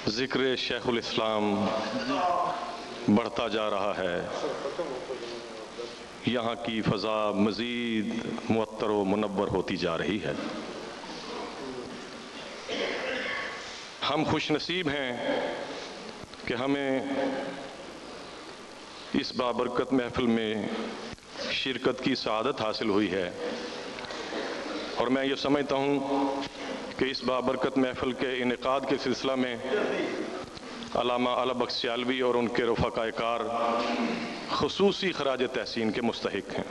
ذکر شیخ الاسلام بڑھتا جا رہا ہے، یہاں کی فضا مزید معطر و منور ہوتی جا رہی ہے۔ ہم خوش نصیب ہیں کہ ہمیں اس بابرکت محفل میں شرکت کی سعادت حاصل ہوئی ہے، اور میں یہ سمجھتا ہوں کہ اس بابرکت محفل کے انعقاد کے سلسلہ میں علامہ اعلی بخش سیالوی اور ان کے رفقائے کار خصوصی خراج تحسین کے مستحق ہیں۔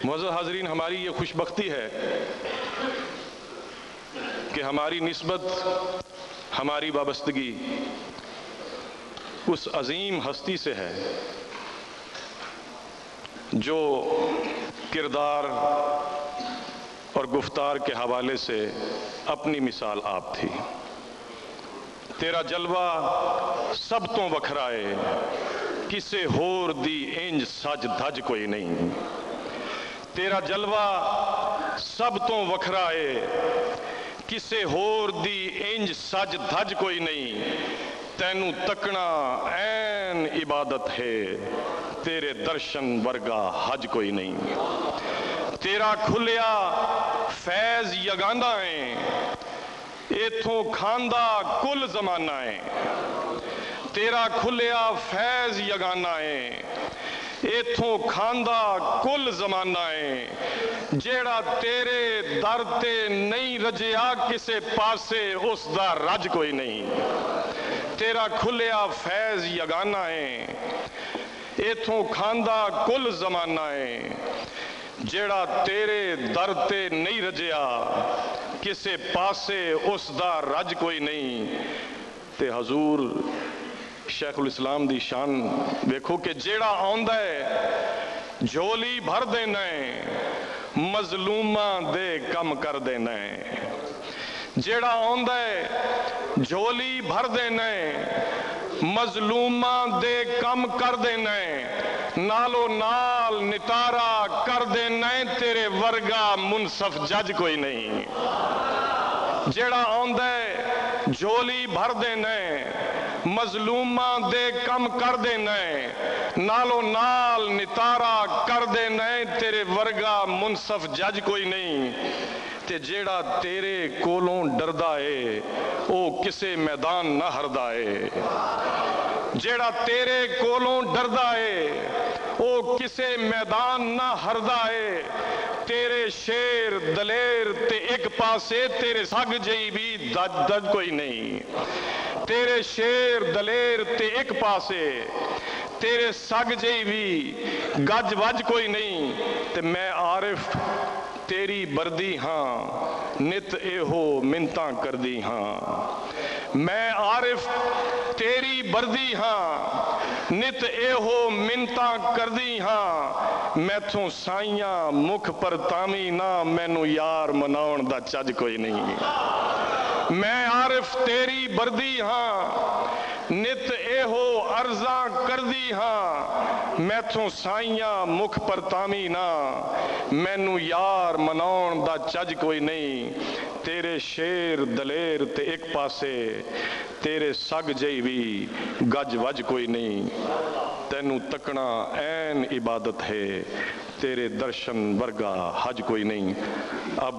معزز حاضرین، ہماری یہ خوش بختی ہے کہ ہماری نسبت، ہماری وابستگی اس عظیم ہستی سے ہے جو کردار اور گفتار کے حوالے سے اپنی مثال آپ تھی۔ تیرا جلوہ سب تو وکھرائے، کسے ہور دی انج سج دھج کوئی نہیں۔ تیرا جلوہ سب تو وکھرائے، کسے ہور دی انج سج دھج کوئی نہیں۔ تینوں تکنا عین عبادت ہے، تیرے درشن ورگا حج کوئی نہیں۔ تیرا کھلیا فیض یگاندہ ہے، ایتھوں کھاندہ کل زمانہ ہے۔ تیرا کھلیا فیض یگانہ ہے، ایتھوں کھاندہ کل زمانہ ہے۔ جیڑا تیرے در تے نہیں رجیا، کسے پاسے اس دا رج کوئی نہیں۔ تیرا کھلیا فیض یگانہ ہے، ایتھوں کھاندہ کل زمانہ ہے۔ جیڑا تیرے در تے نہیں رجیا، کسے پاسے اس دا رج کوئی نہیں۔ تے حضور شیخ الاسلام دی شان ویکھو کہ جیڑا آندا ہے جھولی بھر دینا ہے، مظلوماں دے کم کر دینا ہے۔ جیڑا آندا ہے جھولی بھر دینا ہے، مظلوماں دے کم کر دینا ہے۔ نالو نال نتارا کر دینا ہے، تیرے ورگا منصف جج کوئی نہیں۔ جیڑا آندا ہے جھولی بھر دینا ہے، مظلوماں دے کم کر دینا ہے۔ نالو نال نتارا کر دینا ہے، تیرے ورگا منصف جج کوئی نہیں۔ تے جیڑا تیرے کولوں ڈردا ہے، او کسے میدان نہ ہردا ہے۔ جیڑا تیرے کولوں ڈردا ہے، او کسے میدان نہ ہردا ہے۔ تیرے شیر دلیر تے ایک پاسے، تیرے سگ جئی بھی دج کوئی نہیں۔ تیرے شیر دلیر تے ایک پاسے، تیرے سگ جئی بھی گج وج کوئی نہیں۔ تے میں عارف تیری بردی ہاں، نت اے ہو منتاں کردی ہاں۔ میں عارف تیری بردی ہاں، نت اے ہو منتاں کردی ہاں۔ میتھوں سائیاں مکھ پر تامی نہ، مینوں یار مناؤن دا چج کوئی نہیں۔ میں عارف تیری بردی ہاں، نت اے ہو عرضاں کردی ہاں۔ میتھوں سائیاں مکھ پر تامی نہ، مینوں یار مناؤن دا چج کوئی نہیں۔ تیرے شیر دلیر تے ایک پاسے، تیرے سگ جئی بھی گج وج کوئی نہیں۔ تینوں تکنا عین عبادت ہے، تیرے درشن ورگا حج کوئی نہیں۔ اب